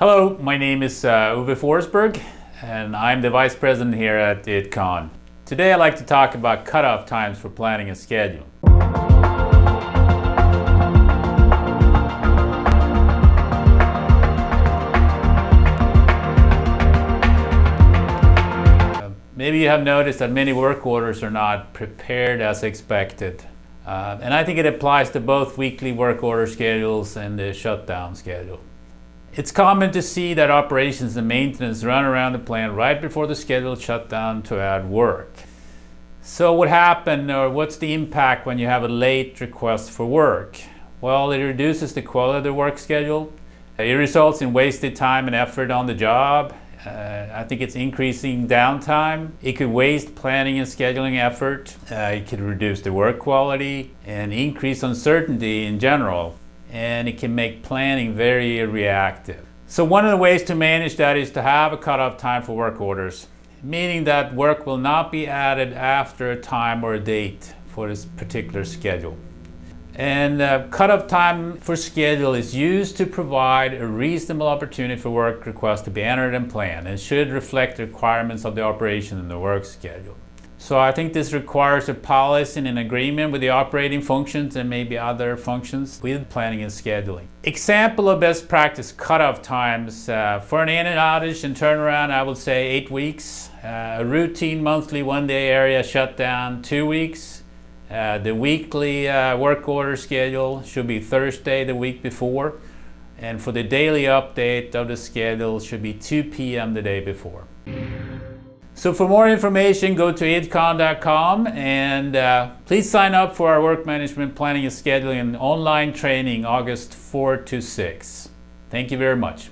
Hello, my name is Uwe Forsberg and I'm the Vice President here at IDCON. Today I'd like to talk about cutoff times for planning a schedule. Maybe you have noticed that many work orders are not prepared as expected. And I think it applies to both weekly work order schedules and the shutdown schedule. It's common to see that operations and maintenance run around the plant right before the scheduled shutdown to add work. So what happened, or what's the impact when you have a late request for work? Well, it reduces the quality of the work schedule. It results in wasted time and effort on the job. I think it's increasing downtime. It could waste planning and scheduling effort. It could reduce the work quality and increase uncertainty in general. And it can make planning very reactive. So one of the ways to manage that is to have a cutoff time for work orders, meaning that work will not be added after a time or a date for this particular schedule. And cutoff time for schedule is used to provide a reasonable opportunity for work requests to be entered and planned, and should reflect the requirements of the operation and the work schedule. So I think this requires a policy and an agreement with the operating functions and maybe other functions with planning and scheduling. Example of best practice cutoff times for an annual outage and turnaround, I would say 8 weeks. A routine monthly one-day area shutdown, 2 weeks. The weekly work order schedule should be Thursday the week before. And for the daily update of the schedule should be 2 p.m. the day before. So for more information, go to idcon.com and please sign up for our work management planning and scheduling and online training August 4 to 6. Thank you very much.